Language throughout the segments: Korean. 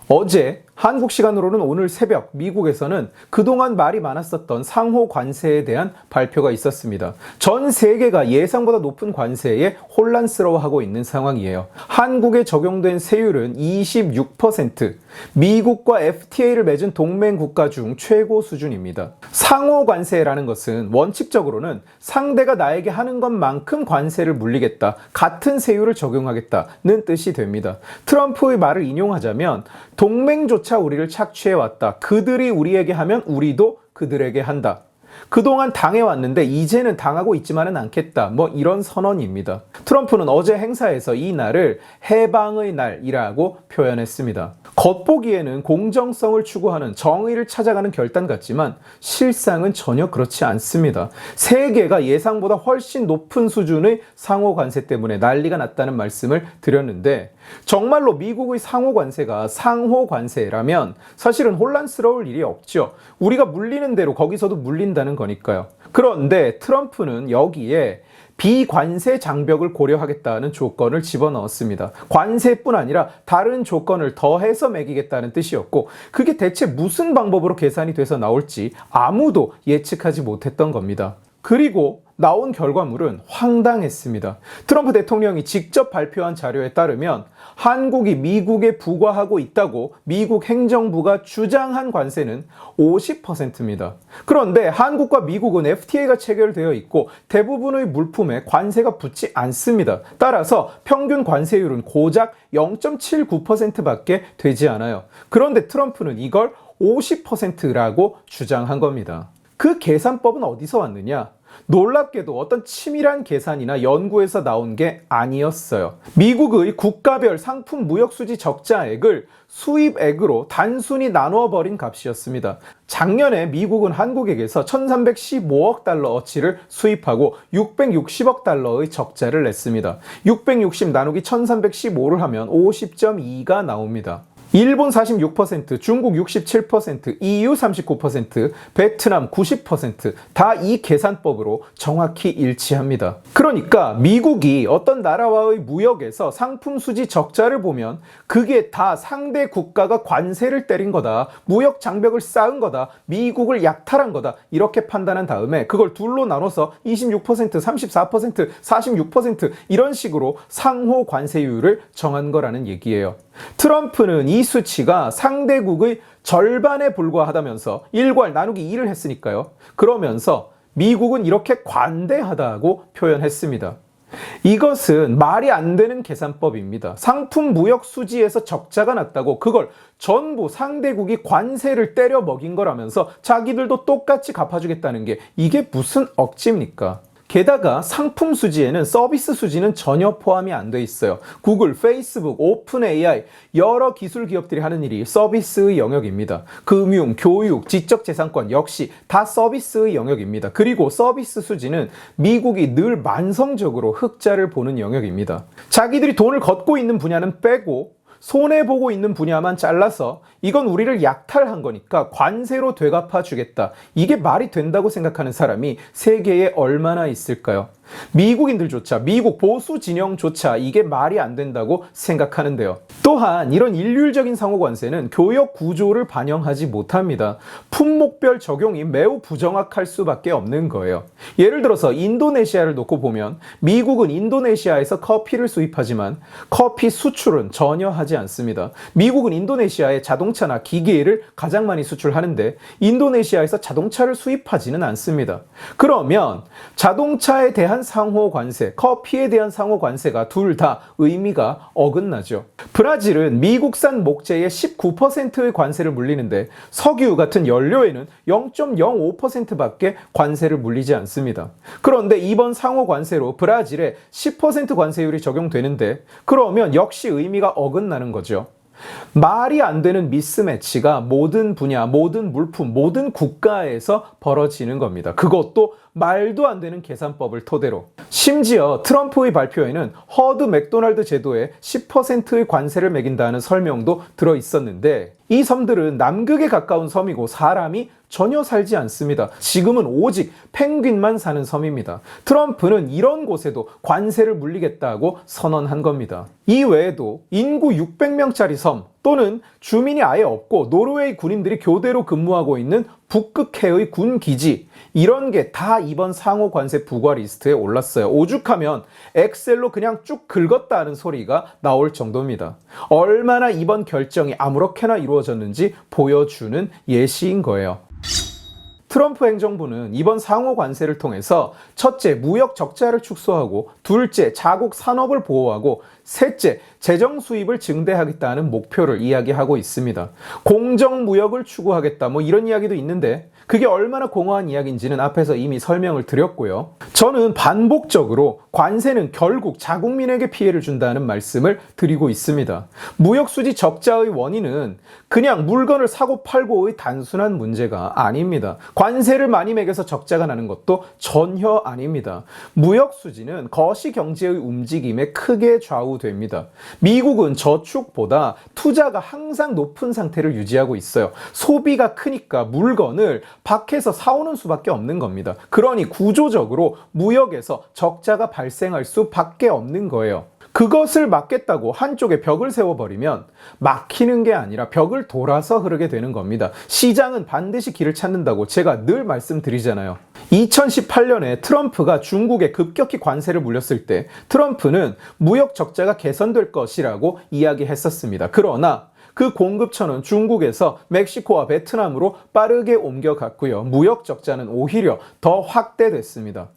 어제 한국 시간으로는 오늘 새벽 미국에서는 그동안 말이 많았었던 상호 관세에 대한 발표가 있었습니다. 전 세계가 예상보다 높은 관세에 혼란스러워하고 있는 상황이에요. 한국에 적용된 세율은 26%, 미국과 FTA를 맺은 동맹 국가 중 최고 수준입니다. 상호 관세라는 것은 원칙적으로는 상대가 나에게 하는 것만큼 관세를 물리겠다, 같은 세율을 적용하겠다는 뜻이 됩니다. 트럼프의 말을 인용하자면 동맹조차 우리를 착취해왔다. 그들이 우리에게 하면 우리도 그들에게 한다. 그동안 당해왔는데 이제는 당하고 있지만은 않겠다. 이런 선언입니다. 트럼프는 어제 행사에서 이 날을 해방의 날이라고 표현했습니다. 겉보기에는 공정성을 추구하는 정의를 찾아가는 결단 같지만 실상은 전혀 그렇지 않습니다. 세계가 예상보다 훨씬 높은 수준의 상호 관세 때문에 난리가 났다는 말씀을 드렸는데, 정말로 미국의 상호 관세가 상호 관세라면 사실은 혼란스러울 일이 없죠. 우리가 물리는 대로 거기서도 물린다는 거니까요. 그런데 트럼프는 여기에 비관세 장벽을 고려하겠다는 조건을 집어넣었습니다. 관세뿐 아니라 다른 조건을 더해서 매기겠다는 뜻이었고, 그게 대체 무슨 방법으로 계산이 돼서 나올지 아무도 예측하지 못했던 겁니다. 그리고 나온 결과물은 황당했습니다. 트럼프 대통령이 직접 발표한 자료에 따르면 한국이 미국에 부과하고 있다고 미국 행정부가 주장한 관세는 50%입니다. 그런데 한국과 미국은 FTA가 체결되어 있고 대부분의 물품에 관세가 붙지 않습니다. 따라서 평균 관세율은 고작 0.79%밖에 되지 않아요. 그런데 트럼프는 이걸 50%라고 주장한 겁니다. 그 계산법은 어디서 왔느냐? 놀랍게도 어떤 치밀한 계산이나 연구에서 나온 게 아니었어요. 미국의 국가별 상품 무역수지 적자액을 수입액으로 단순히 나누어 버린 값이었습니다. 작년에 미국은 한국에게서 1315억 달러어치를 수입하고 660억 달러의 적자를 냈습니다. 660 나누기 1315를 하면 50.2가 나옵니다. 일본 46%, 중국 67%, EU 39%, 베트남 90% 다 이 계산법으로 정확히 일치합니다. 그러니까 미국이 어떤 나라와의 무역에서 상품 수지 적자를 보면 그게 다 상대 국가가 관세를 때린 거다, 무역 장벽을 쌓은 거다, 미국을 약탈한 거다, 이렇게 판단한 다음에 그걸 둘로 나눠서 26%, 34%, 46% 이런 식으로 상호 관세율을 정한 거라는 얘기예요. 트럼프는 이 수치가 상대국의 절반에 불과하다면서 1괄 나누기 2를 했으니까요. 그러면서 미국은 이렇게 관대하다고 표현했습니다. 이것은 말이 안 되는 계산법입니다. 상품 무역 수지에서 적자가 났다고 그걸 전부 상대국이 관세를 때려 먹인 거라면서 자기들도 똑같이 갚아주겠다는 게 이게 무슨 억지입니까? 게다가 상품 수지에는 서비스 수지는 전혀 포함이 안 돼 있어요. 구글, 페이스북, 오픈 AI 여러 기술 기업들이 하는 일이 서비스의 영역입니다. 금융, 교육, 지적재산권 역시 다 서비스의 영역입니다. 그리고 서비스 수지는 미국이 늘 만성적으로 흑자를 보는 영역입니다. 자기들이 돈을 걷고 있는 분야는 빼고 손해보고 있는 분야만 잘라서 이건 우리를 약탈한 거니까 관세로 되갚아 주겠다. 이게 말이 된다고 생각하는 사람이 세계에 얼마나 있을까요? 미국인들조차, 미국 보수 진영조차 이게 말이 안 된다고 생각하는데요. 또한 이런 일률적인 상호관세는 교역 구조를 반영하지 못합니다. 품목별 적용이 매우 부정확할 수밖에 없는 거예요. 예를 들어서 인도네시아를 놓고 보면 미국은 인도네시아에서 커피를 수입하지만 커피 수출은 전혀 하지 않습니다. 미국은 인도네시아에 자동차나 기계를 가장 많이 수출하는데 인도네시아에서 자동차를 수입하지는 않습니다. 그러면 자동차에 대한 상호 관세, 커피에 대한 상호 관세가 둘 다 의미가 어긋나죠. 브라질은 미국산 목재에 19%의 관세를 물리는데 석유 같은 연료에는 0.05%밖에 관세를 물리지 않습니다. 그런데 이번 상호 관세로 브라질에 10% 관세율이 적용되는데 그러면 역시 의미가 어긋나는 거죠. 말이 안 되는 미스매치가 모든 분야, 모든 물품, 모든 국가에서 벌어지는 겁니다. 그것도 말도 안 되는 계산법을 토대로. 심지어 트럼프의 발표에는 허드 맥도날드 제도에 10%의 관세를 매긴다는 설명도 들어있었는데 이 섬들은 남극에 가까운 섬이고 사람이 전혀 살지 않습니다. 지금은 오직 펭귄만 사는 섬입니다. 트럼프는 이런 곳에도 관세를 물리겠다고 선언한 겁니다. 이 외에도 인구 600명짜리 섬, 또는 주민이 아예 없고 노르웨이 군인들이 교대로 근무하고 있는 북극해의 군기지, 이런 게 다 이번 상호 관세 부과 리스트에 올랐어요. 오죽하면 엑셀로 그냥 쭉 긁었다는 소리가 나올 정도입니다. 얼마나 이번 결정이 아무렇게나 이루어졌는지 보여주는 예시인 거예요. 트럼프 행정부는 이번 상호 관세를 통해서 첫째, 무역 적자를 축소하고, 둘째, 자국 산업을 보호하고, 셋째, 재정 수입을 증대하겠다는 목표를 이야기하고 있습니다. 공정 무역을 추구하겠다, 이런 이야기도 있는데 그게 얼마나 공허한 이야기인지는 앞에서 이미 설명을 드렸고요. 저는 반복적으로 관세는 결국 자국민에게 피해를 준다는 말씀을 드리고 있습니다. 무역 수지 적자의 원인은 그냥 물건을 사고 팔고의 단순한 문제가 아닙니다. 관세를 많이 매겨서 적자가 나는 것도 전혀 아닙니다. 무역 수지는 거시 경제의 움직임에 크게 좌우됩니다. 미국은 저축보다 투자가 항상 높은 상태를 유지하고 있어요. 소비가 크니까 물건을 밖에서 사오는 수밖에 없는 겁니다. 그러니 구조적으로 무역에서 적자가 발생할 수밖에 없는 거예요. 그것을 막겠다고 한쪽에 벽을 세워버리면 막히는 게 아니라 벽을 돌아서 흐르게 되는 겁니다. 시장은 반드시 길을 찾는다고 제가 늘 말씀드리잖아요. 2018년에 트럼프가 중국에 급격히 관세를 물렸을 때 트럼프는 무역 적자가 개선될 것이라고 이야기했었습니다. 그러나 그 공급처는 중국에서 멕시코와 베트남으로 빠르게 옮겨갔고요. 무역 적자는 오히려 더 확대됐습니다.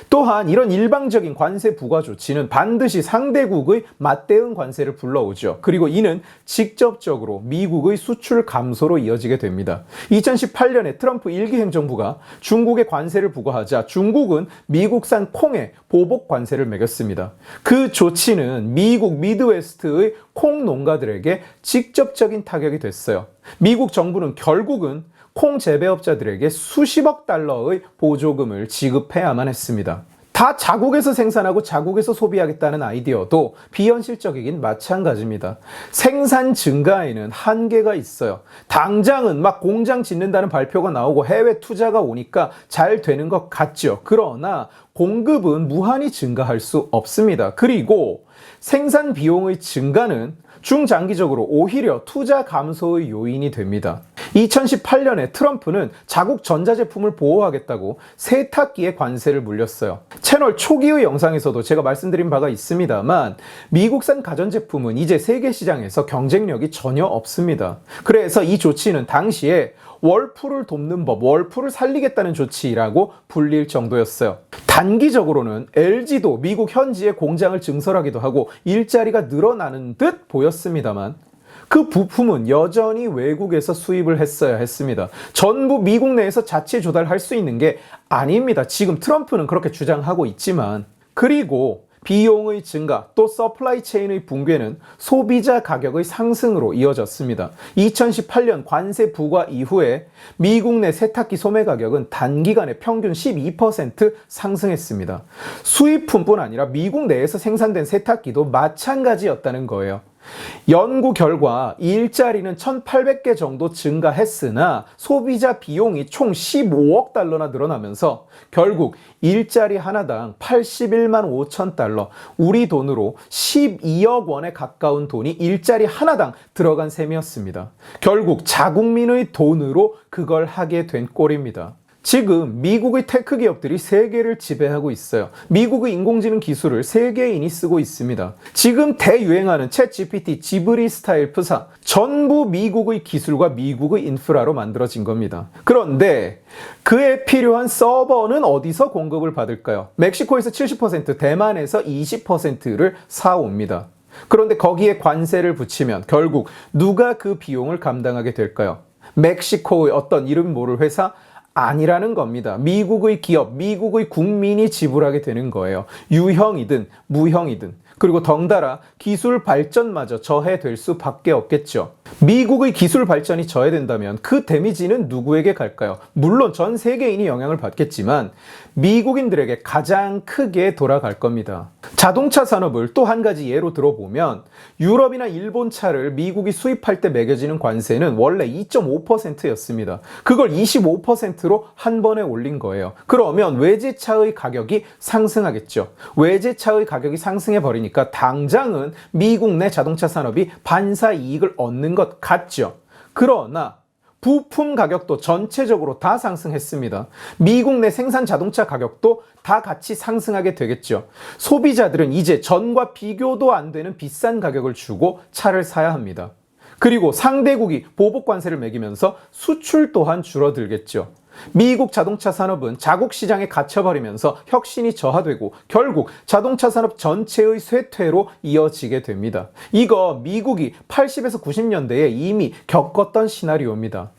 또한 이런 일방적인 관세 부과 조치는 반드시 상대국의 맞대응 관세를 불러오죠. 그리고 이는 직접적으로 미국의 수출 감소로 이어지게 됩니다. 2018년에 트럼프 1기 행정부가 중국에 관세를 부과하자 중국은 미국산 콩에 보복 관세를 매겼습니다. 그 조치는 미국 미드웨스트의 콩 농가들에게 직접적인 타격이 됐어요. 미국 정부는 결국은 콩 재배업자들에게 수십억 달러의 보조금을 지급해야만 했습니다. 다 자국에서 생산하고 자국에서 소비하겠다는 아이디어도 비현실적이긴 마찬가지입니다. 생산 증가에는 한계가 있어요. 당장은 막 공장 짓는다는 발표가 나오고 해외 투자가 오니까 잘 되는 것 같죠. 그러나 공급은 무한히 증가할 수 없습니다. 그리고 생산 비용의 증가는 중장기적으로 오히려 투자 감소의 요인이 됩니다. 2018년에 트럼프는 자국 전자제품을 보호하겠다고 세탁기에 관세를 물렸어요. 채널 초기의 영상에서도 제가 말씀드린 바가 있습니다만 미국산 가전제품은 이제 세계 시장에서 경쟁력이 전혀 없습니다. 그래서 이 조치는 당시에 월풀을 돕는 법, 월풀을 살리겠다는 조치라고 불릴 정도였어요. 단기적으로는 LG도 미국 현지에 공장을 증설하기도 하고 일자리가 늘어나는 듯 보였습니다만 그 부품은 여전히 외국에서 수입을 했어야 했습니다. 전부 미국 내에서 자체 조달할 수 있는 게 아닙니다. 지금 트럼프는 그렇게 주장하고 있지만, 그리고 비용의 증가, 또 서플라이 체인의 붕괴는 소비자 가격의 상승으로 이어졌습니다. 2018년 관세 부과 이후에 미국 내 세탁기 소매 가격은 단기간에 평균 12% 상승했습니다. 수입품뿐 아니라 미국 내에서 생산된 세탁기도 마찬가지였다는 거예요. 연구 결과 일자리는 1,800개 정도 증가했으나 소비자 비용이 총 15억 달러나 늘어나면서 결국 일자리 하나당 81만 5천 달러, 우리 돈으로 12억 원에 가까운 돈이 일자리 하나당 들어간 셈이었습니다. 결국 자국민의 돈으로 그걸 하게 된 꼴입니다. 지금 미국의 테크 기업들이 세계를 지배하고 있어요. 미국의 인공지능 기술을 세계인이 쓰고 있습니다. 지금 대유행하는 챗GPT, 지브리 스타일 프사, 전부 미국의 기술과 미국의 인프라로 만들어진 겁니다. 그런데 그에 필요한 서버는 어디서 공급을 받을까요? 멕시코에서 70%, 대만에서 20%를 사옵니다. 그런데 거기에 관세를 붙이면 결국 누가 그 비용을 감당하게 될까요? 멕시코의 어떤 이름 모를 회사? 아니라는 겁니다. 미국의 기업, 미국의 국민이 지불하게 되는 거예요. 유형이든 무형이든. 그리고 덩달아 기술 발전마저 저해될 수밖에 없겠죠. 미국의 기술 발전이 저해된다면 그 데미지는 누구에게 갈까요? 물론 전 세계인이 영향을 받겠지만 미국인들에게 가장 크게 돌아갈 겁니다. 자동차 산업을 또 한 가지 예로 들어보면 유럽이나 일본 차를 미국이 수입할 때 매겨지는 관세는 원래 2.5%였습니다. 그걸 25%로 한 번에 올린 거예요. 그러면 외제차의 가격이 상승하겠죠. 외제차의 가격이 상승해 버리니까 있으니까 당장은 미국 내 자동차 산업이 반사 이익을 얻는 것 같죠. 그러나 부품 가격도 전체적으로 다 상승했습니다. 미국 내 생산 자동차 가격도 다 같이 상승하게 되겠죠. 소비자들은 이제 전과 비교도 안 되는 비싼 가격을 주고 차를 사야 합니다. 그리고 상대국이 보복 관세를 매기면서 수출 또한 줄어들겠죠. 미국 자동차 산업은 자국 시장에 갇혀버리면서 혁신이 저하되고 결국 자동차 산업 전체의 쇠퇴로 이어지게 됩니다. 이거 미국이 80에서 90년대에 이미 겪었던 시나리오입니다.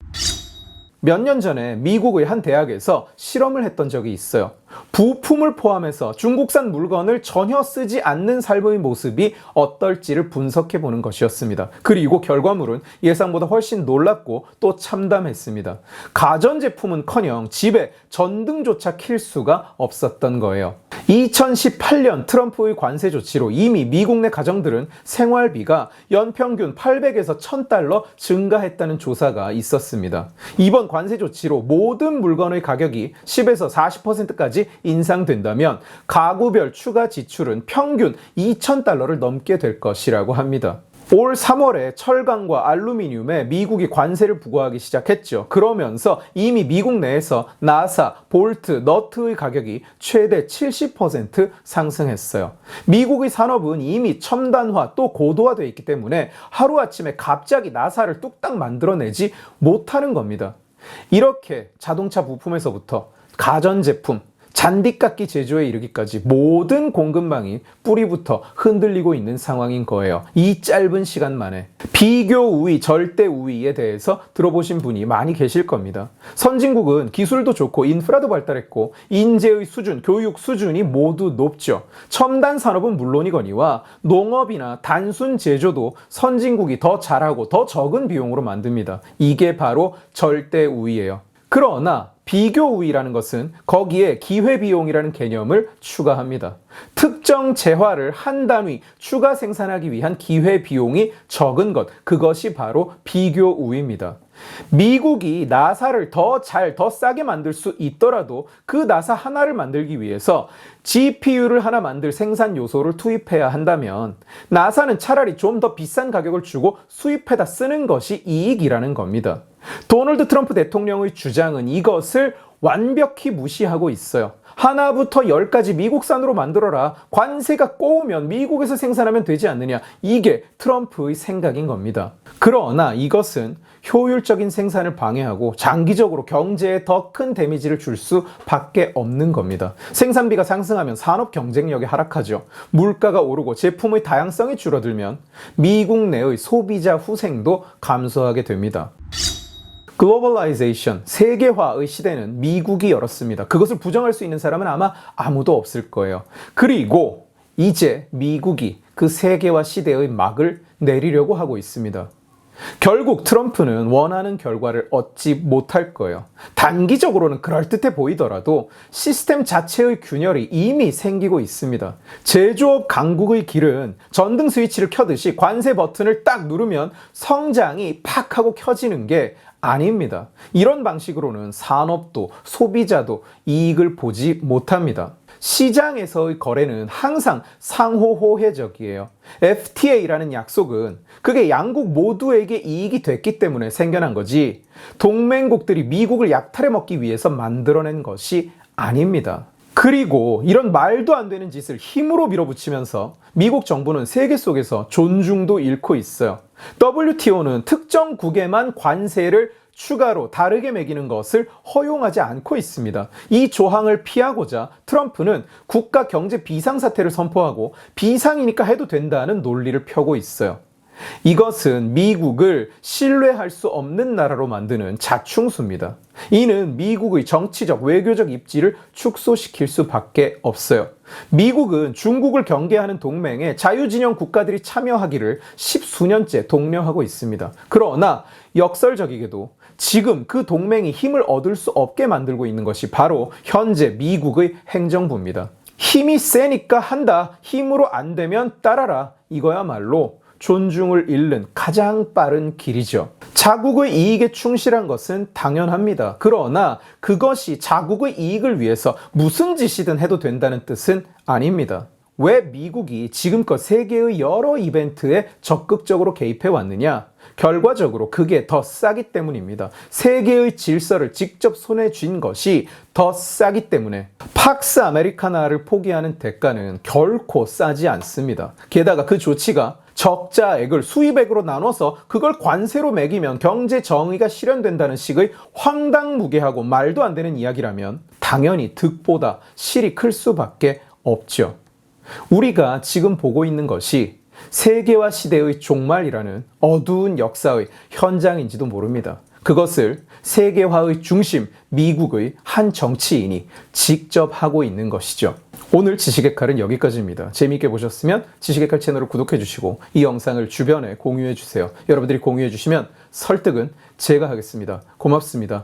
몇 년 전에 미국의 한 대학에서 실험을 했던 적이 있어요. 부품을 포함해서 중국산 물건을 전혀 쓰지 않는 삶의 모습이 어떨지를 분석해 보는 것이었습니다. 그리고 결과물은 예상보다 훨씬 놀랍고 또 참담했습니다. 가전제품은커녕 집에 전등조차 킬 수가 없었던 거예요. 2018년 트럼프의 관세 조치로 이미 미국 내 가정들은 생활비가 연평균 800에서 1000달러 증가했다는 조사가 있었습니다. 이번 관세 조치로 모든 물건의 가격이 10에서 40%까지 인상된다면 가구별 추가 지출은 평균 2000달러를 넘게 될 것이라고 합니다. 올 3월에 철강과 알루미늄에 미국이 관세를 부과하기 시작했죠. 그러면서 이미 미국 내에서 나사, 볼트, 너트의 가격이 최대 70% 상승했어요. 미국의 산업은 이미 첨단화 또 고도화되어 있기 때문에 하루아침에 갑자기 나사를 뚝딱 만들어내지 못하는 겁니다. 이렇게 자동차 부품에서부터 가전제품, 잔디깎기 제조에 이르기까지 모든 공급망이 뿌리부터 흔들리고 있는 상황인 거예요. 이 짧은 시간 만에. 비교 우위, 절대 우위에 대해서 들어보신 분이 많이 계실 겁니다. 선진국은 기술도 좋고 인프라도 발달했고 인재의 수준, 교육 수준이 모두 높죠. 첨단 산업은 물론이거니와 농업이나 단순 제조도 선진국이 더 잘하고 더 적은 비용으로 만듭니다. 이게 바로 절대 우위예요. 그러나 비교 우위라는 것은 거기에 기회비용이라는 개념을 추가합니다. 특정 재화를 한 단위 추가 생산하기 위한 기회비용이 적은 것, 그것이 바로 비교 우위입니다. 미국이 나사를 더 싸게 만들 수 있더라도 그 나사 하나를 만들기 위해서 GPU를 하나 만들 생산 요소를 투입해야 한다면 나사는 차라리 좀 더 비싼 가격을 주고 수입해다 쓰는 것이 이익이라는 겁니다. 도널드 트럼프 대통령의 주장은 이것을 완벽히 무시하고 있어요. 하나부터 10까지 미국산으로 만들어라. 관세가 꼬우면 미국에서 생산하면 되지 않느냐. 이게 트럼프의 생각인 겁니다. 그러나 이것은 효율적인 생산을 방해하고 장기적으로 경제에 더 큰 데미지를 줄 수밖에 없는 겁니다. 생산비가 상승하면 산업 경쟁력이 하락하죠. 물가가 오르고 제품의 다양성이 줄어들면 미국 내의 소비자 후생도 감소하게 됩니다. 글로벌라이제이션, 세계화의 시대는 미국이 열었습니다. 그것을 부정할 수 있는 사람은 아마 아무도 없을 거예요. 그리고 이제 미국이 그 세계화 시대의 막을 내리려고 하고 있습니다. 결국 트럼프는 원하는 결과를 얻지 못할 거예요. 단기적으로는 그럴듯해 보이더라도 시스템 자체의 균열이 이미 생기고 있습니다. 제조업 강국의 길은 전등 스위치를 켜듯이 관세 버튼을 딱 누르면 성장이 팍 하고 켜지는 게 아닙니다. 이런 방식으로는 산업도 소비자도 이익을 보지 못합니다. 시장에서의 거래는 항상 상호호혜적이에요. FTA라는 약속은 그게 양국 모두에게 이익이 됐기 때문에 생겨난 거지 동맹국들이 미국을 약탈해 먹기 위해서 만들어낸 것이 아닙니다. 그리고 이런 말도 안 되는 짓을 힘으로 밀어붙이면서 미국 정부는 세계 속에서 존중도 잃고 있어요. WTO는 특정국에만 관세를 추가로 다르게 매기는 것을 허용하지 않고 있습니다. 이 조항을 피하고자 트럼프는 국가 경제 비상사태를 선포하고 비상이니까 해도 된다는 논리를 펴고 있어요. 이것은 미국을 신뢰할 수 없는 나라로 만드는 자충수입니다. 이는 미국의 정치적, 외교적 입지를 축소시킬 수밖에 없어요. 미국은 중국을 경계하는 동맹에 자유진영 국가들이 참여하기를 십수년째 독려하고 있습니다. 그러나 역설적이게도 지금 그 동맹이 힘을 얻을 수 없게 만들고 있는 것이 바로 현재 미국의 행정부입니다. 힘이 세니까 한다. 힘으로 안 되면 따라라. 이거야말로 존중을 잃는 가장 빠른 길이죠. 자국의 이익에 충실한 것은 당연합니다. 그러나 그것이 자국의 이익을 위해서 무슨 짓이든 해도 된다는 뜻은 아닙니다. 왜 미국이 지금껏 세계의 여러 이벤트에 적극적으로 개입해 왔느냐? 결과적으로 그게 더 싸기 때문입니다. 세계의 질서를 직접 손에 쥔 것이 더 싸기 때문에 팍스 아메리카나를 포기하는 대가는 결코 싸지 않습니다. 게다가 그 조치가 적자액을 수입액으로 나눠서 그걸 관세로 매기면 경제 정의가 실현된다는 식의 황당무계하고 말도 안 되는 이야기라면 당연히 득보다 실이 클 수밖에 없죠. 우리가 지금 보고 있는 것이 세계화 시대의 종말이라는 어두운 역사의 현장인지도 모릅니다. 그것을 세계화의 중심, 미국의 한 정치인이 직접 하고 있는 것이죠. 오늘 지식의 칼은 여기까지입니다. 재미있게 보셨으면 지식의 칼 채널을 구독해 주시고 이 영상을 주변에 공유해 주세요. 여러분들이 공유해 주시면 설득은 제가 하겠습니다. 고맙습니다.